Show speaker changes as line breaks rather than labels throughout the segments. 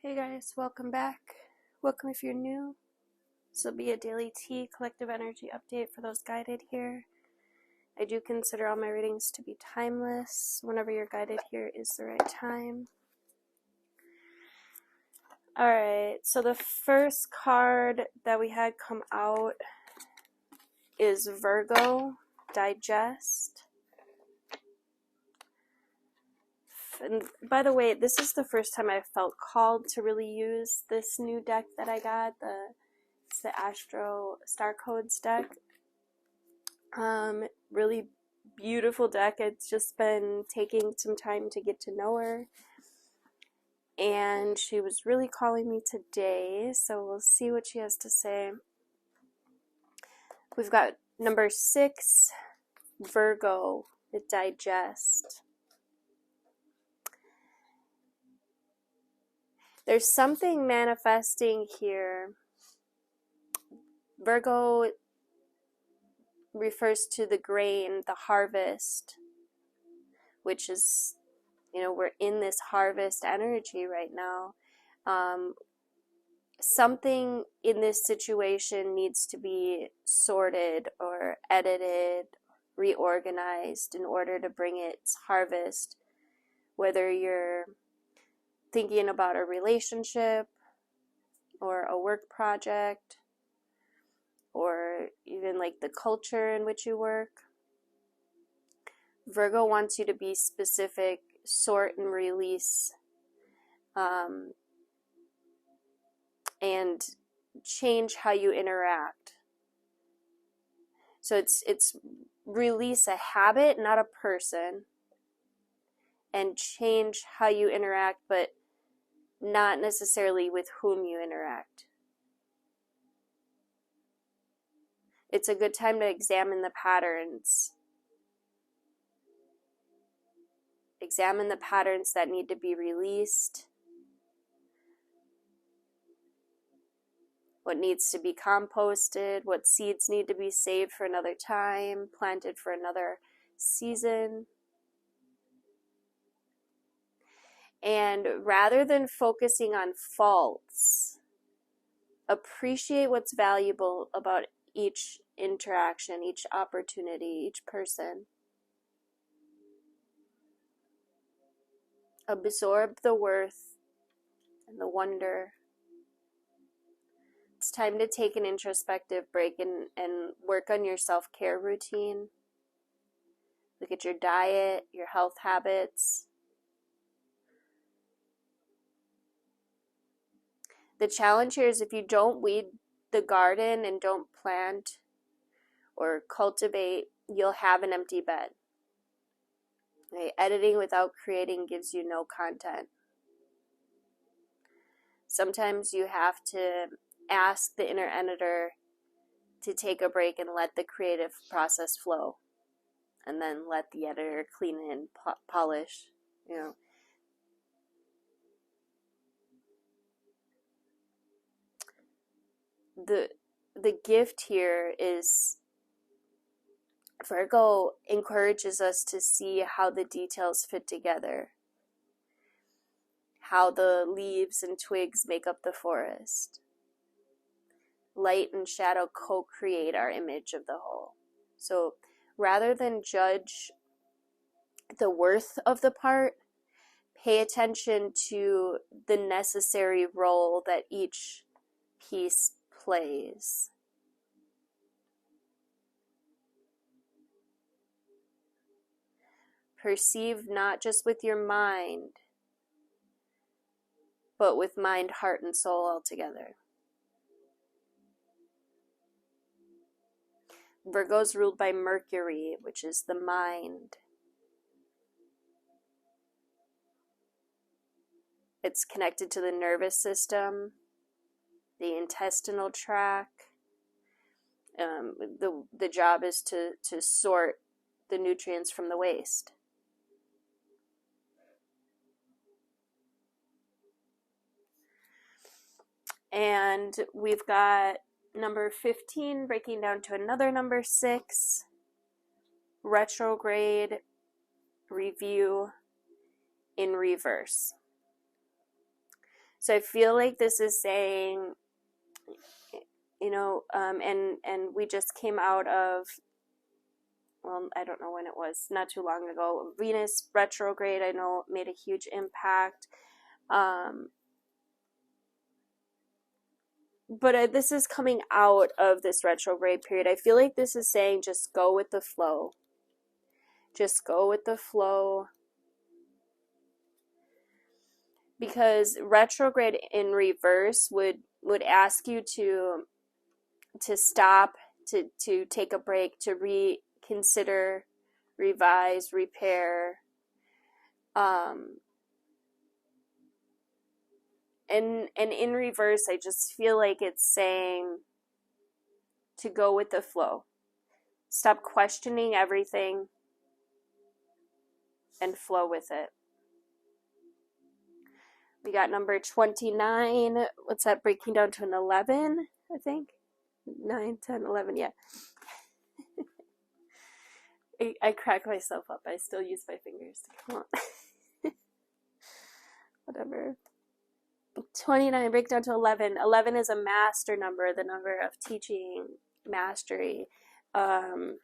Hey guys, welcome back. Welcome if you're new. This will be a daily tea collective energy update for those guided here. I do consider all my readings to be timeless. Whenever you're guided here is the right time. Alright, so the first card that we had come out is Virgo, Digest. And by the way, this is the first time I felt called to really use this new deck that I got. It's the Astro Star Codes deck. Really beautiful deck. It's just been taking some time to get to know her. And she was really calling me today, so we'll see what she has to say. We've got number 6, Virgo, the Digest. There's something manifesting here. Virgo refers to the grain, the harvest, which is, we're in this harvest energy right now. Something in this situation needs to be sorted or edited, reorganized in order to bring its harvest, whether you're thinking about a relationship or a work project or even like the culture in which you work. Virgo wants you to be specific, sort and release, and change how you interact. So it's release a habit, not a person, and change how you interact, but not necessarily with whom you interact. It's a good time to examine the patterns. Examine the patterns that need to be released. What needs to be composted. What seeds need to be saved for another time, planted for another season. And rather than focusing on faults, appreciate what's valuable about each interaction, each opportunity, each person. Absorb the worth and the wonder. It's time to take an introspective break and work on your self-care routine. Look at your diet, your health habits. The challenge here is if you don't weed the garden and don't plant or cultivate, you'll have an empty bed. Okay? Editing without creating gives you no content. Sometimes you have to ask the inner editor to take a break and let the creative process flow, and then let the editor clean it and polish, The gift here is Virgo encourages us to see how the details fit together, how the leaves and twigs make up the forest. Light and shadow co-create our image of the whole. So rather than judge the worth of the part, pay attention to the necessary role that each piece plays. Perceive not just with your mind, but with mind, heart, and soul all together. Virgo is ruled by Mercury, which is the mind. It's connected to the nervous system, the intestinal tract. The job is to sort the nutrients from the waste. And we've got number 15 breaking down to another number 6, retrograde review in reverse. So I feel like this is saying, you know, and we just came out of, well, I don't know when it was, not too long ago, Venus retrograde. I know made a huge impact. But this is coming out of this retrograde period. I feel like this is saying just go with the flow. Just go with the flow. Because retrograde in reverse would ask you to stop, to take a break, to reconsider, revise, repair. And in reverse, I just feel like it's saying to go with the flow. Stop questioning everything and flow with it. We got number 29. What's that breaking down to an 11, I think? 9, 10, 11, yeah. I crack myself up. I still use my fingers. Come on. Whatever. 29, break down to 11. 11 is a master number, the number of teaching, mastery. And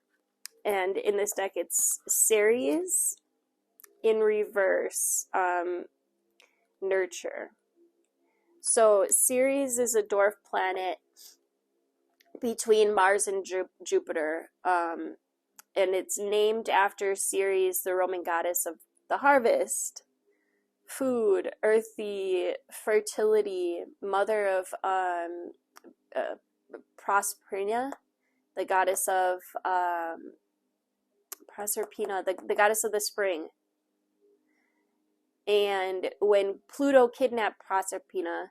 in this deck, it's Ceres in reverse, nurture. So Ceres is a dwarf planet between Mars and Jupiter, and it's named after Ceres, the Roman goddess of the harvest, food, earthy, fertility, mother of Proserpina, the goddess of Proserpina, the goddess of the spring. And when Pluto kidnapped Proserpina,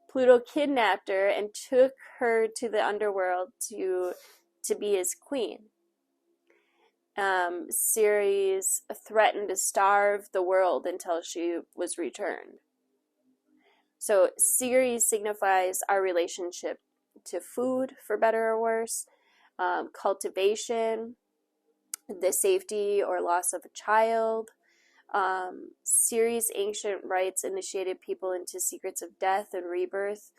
Pluto kidnapped her and took her to the underworld to be his queen. Ceres threatened to starve the world until she was returned. So Ceres signifies our relationship to food, for better or worse, cultivation, the safety or loss of a child. Ceres' ancient rites initiated people into secrets of death and rebirth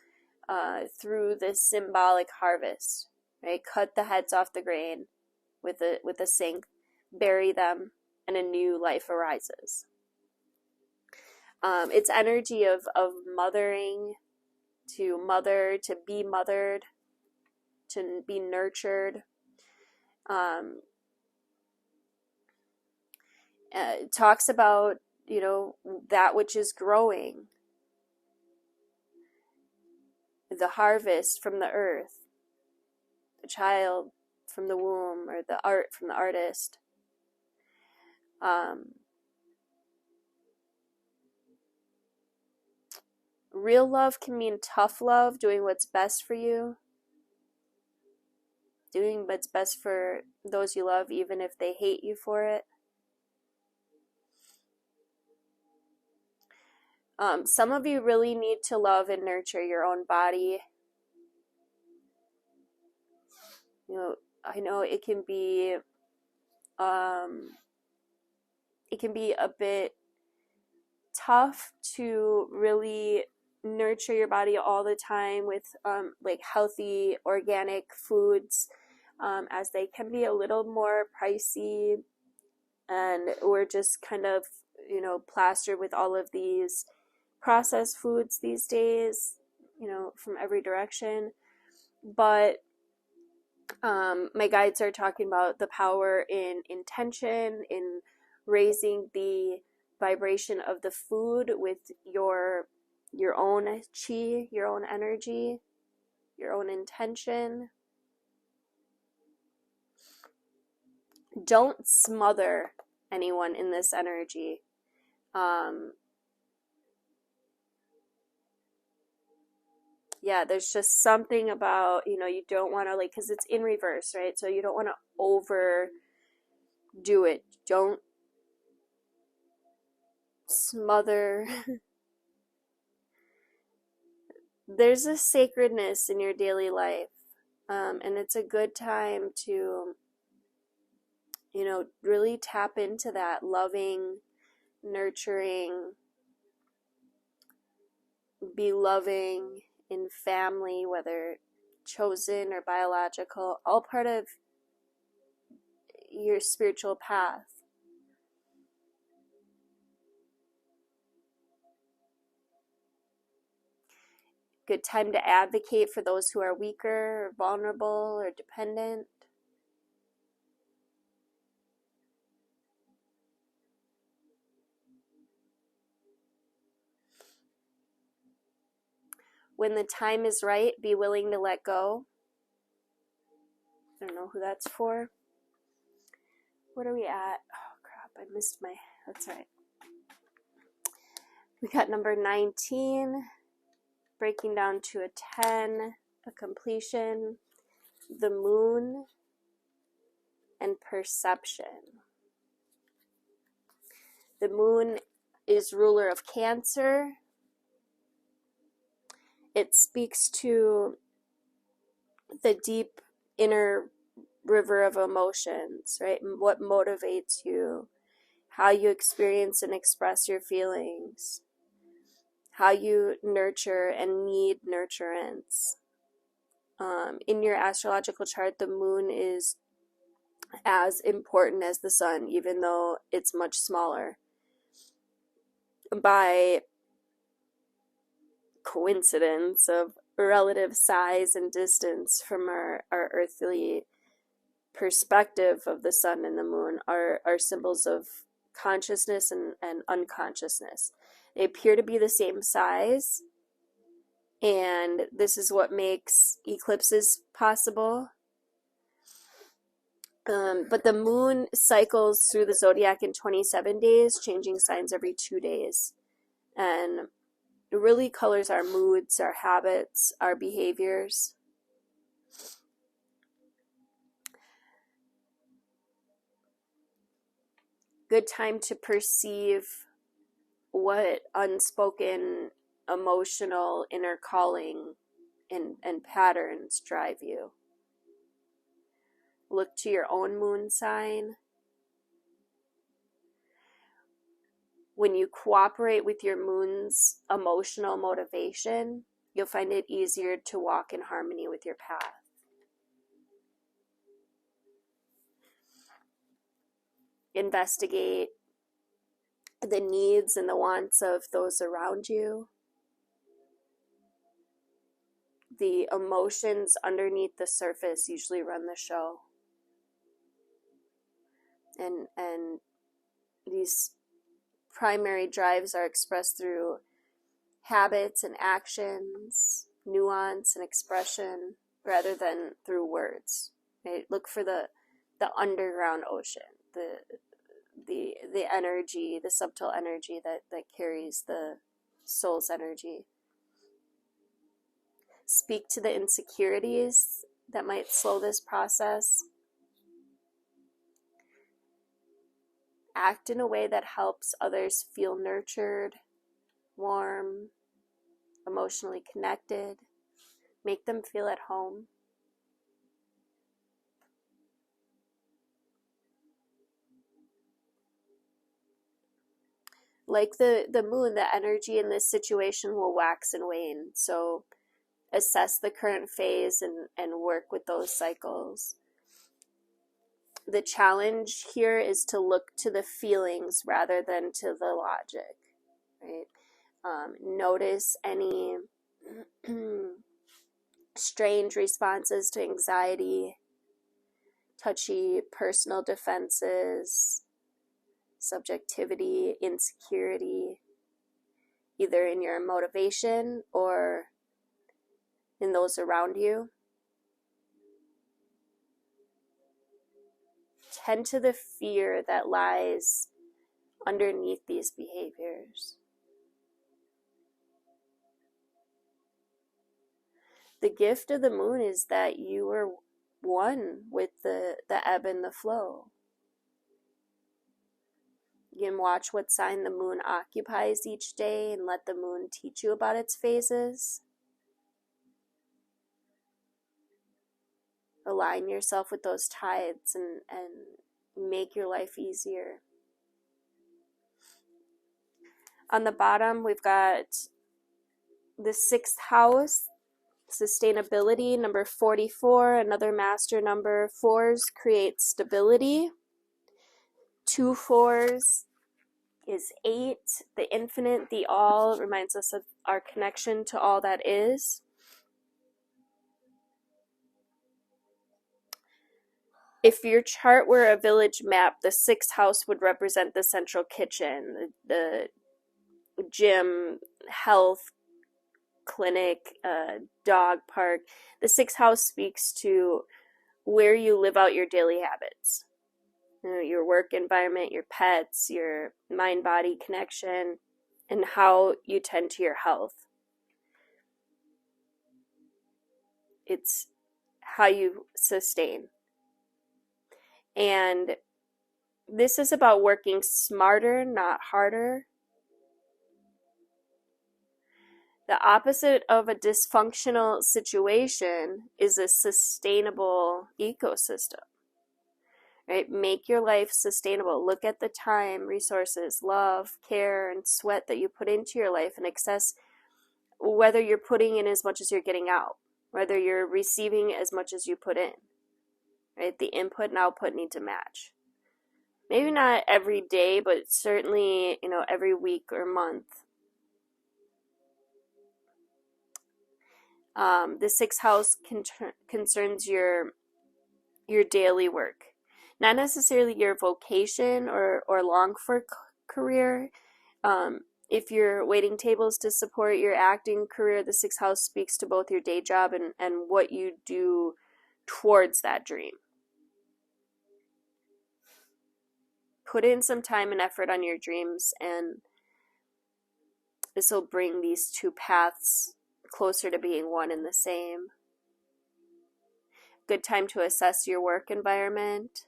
through this symbolic harvest. Right? Cut the heads off the grain with a sink, bury them, and a new life arises. It's energy of mothering, to mother, to be mothered, to be nurtured. It talks about, you know, that which is growing, the harvest from the earth, the child from the womb, or the art from the artist. Real love can mean tough love, doing what's best for you, doing what's best for those you love, even if they hate you for it. Some of you really need to love and nurture your own body. You know, I know it can be a bit tough to really nurture your body all the time with like healthy organic foods, as they can be a little more pricey, and we're just kind of, you know, plastered with all of these processed foods these days, you know, from every direction. But my guides are talking about the power in intention, in raising the vibration of the food with your own chi, your own energy, your own intention. Don't smother anyone in this energy. Yeah, there's just something about, you know, you don't want to, like, because it's in reverse, right? So you don't want to overdo it. Don't smother. There's a sacredness in your daily life, and it's a good time to really tap into that loving, nurturing, be loving in family, whether chosen or biological, all part of your spiritual path. Good time to advocate for those who are weaker or vulnerable or dependent. When the time is right, be willing to let go. I don't know who that's for. What are we at? Oh crap, I missed my, that's right. We got number 19, breaking down to a 10, a completion, the moon, and perception. The moon is ruler of Cancer. It speaks to the deep inner river of emotions, right? What motivates you, how you experience and express your feelings, how you nurture and need nurturance. In your astrological chart, the moon is as important as the sun, even though it's much smaller. By coincidence of relative size and distance from our earthly perspective of the sun and the moon, are symbols of consciousness and unconsciousness. They appear to be the same size, and this is what makes eclipses possible. But the moon cycles through the zodiac in 27 days, changing signs every 2 days. And it really colors our moods, our habits, our behaviors. Good time to perceive what unspoken emotional inner calling and patterns drive you. Look to your own moon sign. When you cooperate with your moon's emotional motivation, you'll find it easier to walk in harmony with your path. Investigate the needs and the wants of those around you. The emotions underneath the surface usually run the show. And these primary drives are expressed through habits and actions, nuance and expression, rather than through words. Right? Look for the underground ocean, the energy, the subtle energy that carries the soul's energy. Speak to the insecurities that might slow this process. Act in a way that helps others feel nurtured, warm, emotionally connected. Make them feel at home. Like the moon, the energy in this situation will wax and wane. So assess the current phase and work with those cycles. The challenge here is to look to the feelings rather than to the logic, right? Notice any strange responses to anxiety, touchy personal defenses, subjectivity, insecurity, either in your motivation or in those around you. Tend to the fear that lies underneath these behaviors. The gift of the moon is that you are one with the ebb and the flow. You can watch what sign the moon occupies each day and let the moon teach you about its phases. Align yourself with those tides and make your life easier. On the bottom, we've got the 6th house, sustainability, number 44, another master number. 4s create stability. 2 4s is 8. The infinite, the all, reminds us of our connection to all that is. If your chart were a village map, the 6th house would represent the central kitchen, the gym, health clinic, dog park. The 6th house speaks to where you live out your daily habits. Your work environment, your pets, your mind-body connection, and how you tend to your health. It's how you sustain. And this is about working smarter, not harder. The opposite of a dysfunctional situation is a sustainable ecosystem. Right? Make your life sustainable. Look at the time, resources, love, care, and sweat that you put into your life and assess whether you're putting in as much as you're getting out, whether you're receiving as much as you put in. Right? The input and output need to match. Maybe not every day, but certainly, every week or month. The 6th house concerns your daily work. Not necessarily your vocation or long for career. If you're waiting tables to support your acting career, the 6th house speaks to both your day job and what you do towards that dream. Put in some time and effort on your dreams, and this will bring these two paths closer to being one and the same. Good time to assess your work environment.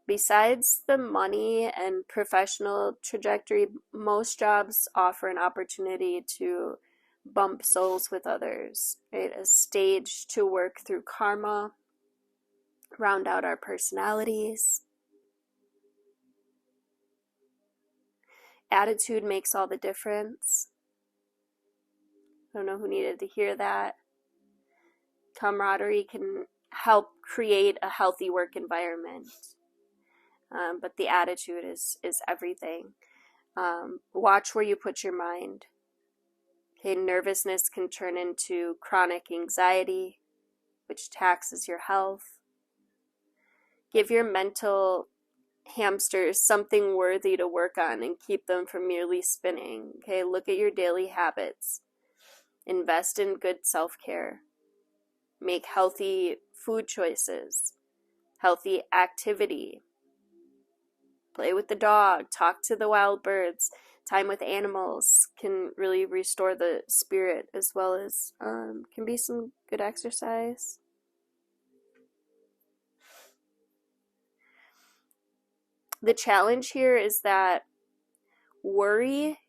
Besides the money and professional trajectory, most jobs offer an opportunity to bump souls with others, right? A stage to work through karma, round out our personalities. Attitude makes all the difference. I don't know who needed to hear that. Camaraderie can help create a healthy work environment. But the attitude is everything. Watch where you put your mind. Okay, nervousness can turn into chronic anxiety, which taxes your health. Give your mental hamsters something worthy to work on and keep them from merely spinning. Okay, look at your daily habits. Invest in good self-care. Make healthy food choices. Healthy activity. Play with the dog. Talk to the wild birds. Time with animals can really restore the spirit, as well as can be some good exercise. The challenge here is that worry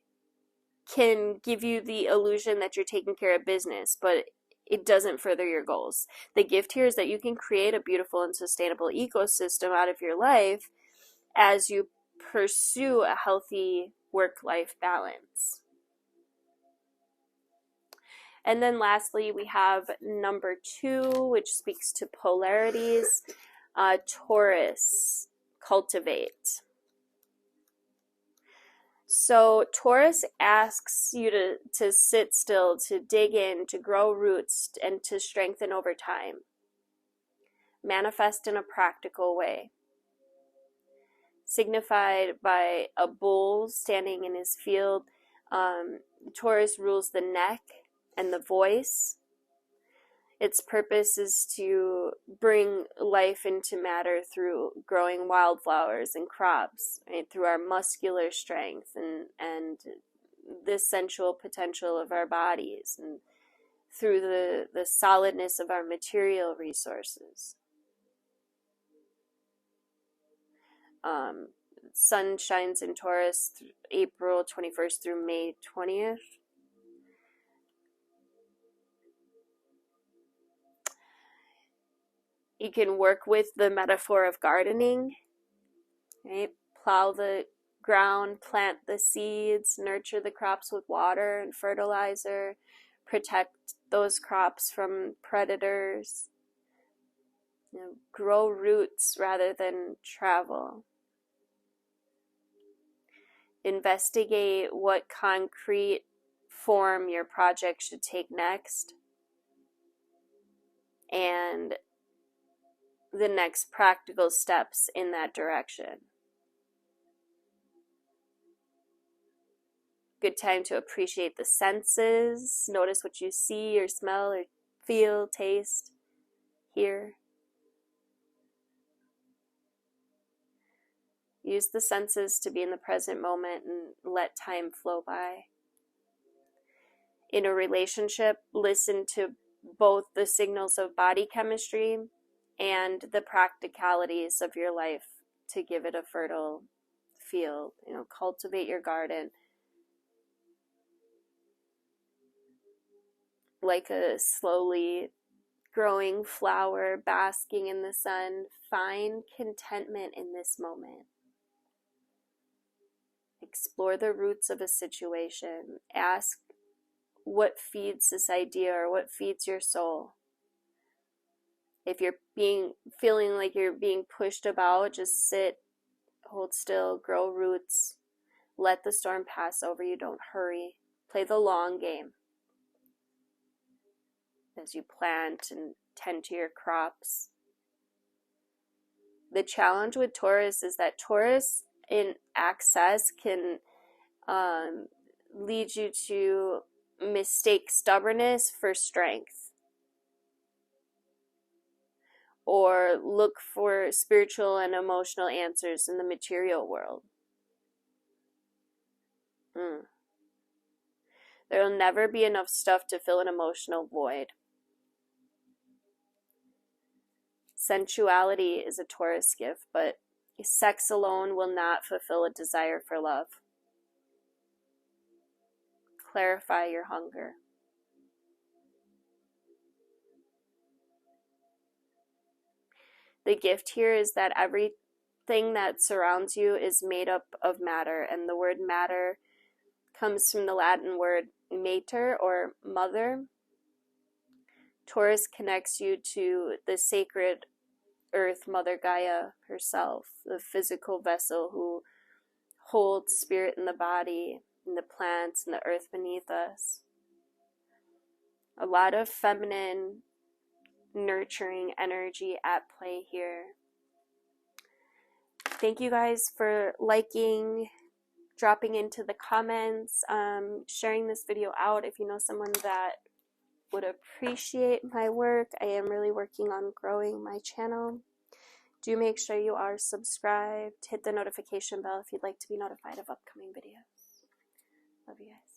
can give you the illusion that you're taking care of business, but it doesn't further your goals. The gift here is that you can create a beautiful and sustainable ecosystem out of your life as you pursue a healthy work-life balance. And then lastly, we have number 2, which speaks to polarities. Taurus, cultivate. So Taurus asks you to sit still, to dig in, to grow roots, and to strengthen over time. Manifest in a practical way. Signified by a bull standing in his field. Taurus rules the neck and the voice. Its purpose is to bring life into matter through growing wildflowers and crops, right? Through our muscular strength and the sensual potential of our bodies, and through the solidness of our material resources. Sun shines in Taurus April 21st through May 20th. You can work with the metaphor of gardening, right? Plow the ground, plant the seeds, nurture the crops with water and fertilizer, protect those crops from predators, grow roots rather than travel. Investigate what concrete form your project should take next, and the next practical steps in that direction. Good time to appreciate the senses. Notice what you see or smell or feel, taste, hear. Use the senses to be in the present moment and let time flow by. In a relationship, listen to both the signals of body chemistry and the practicalities of your life to give it a fertile field. Cultivate your garden like a slowly growing flower basking in the sun. Find contentment in this moment. Explore the roots of a situation. Ask what feeds this idea or what feeds your soul. If you're feeling like you're being pushed about, just sit, hold still, grow roots. Let the storm pass over you. Don't hurry. Play the long game as you plant and tend to your crops. The challenge with Taurus is that Taurus in access can lead you to mistake stubbornness for strength, or look for spiritual and emotional answers in the material world. There will never be enough stuff to fill an emotional void. Sensuality is a Taurus gift, but sex alone will not fulfill a desire for love. Clarify your hunger. The gift here is that everything that surrounds you is made up of matter, and the word matter comes from the Latin word mater, or mother. Taurus connects you to the sacred earth, Mother Gaia herself, the physical vessel who holds spirit in the body, in the plants, and the earth beneath us. A lot of feminine, nurturing energy at play here. Thank you guys for liking, dropping into the comments, sharing this video out if you know someone that would appreciate my work. I am really working on growing my channel. Do make sure you are subscribed. Hit the notification bell if you'd like to be notified of upcoming videos. Love you guys.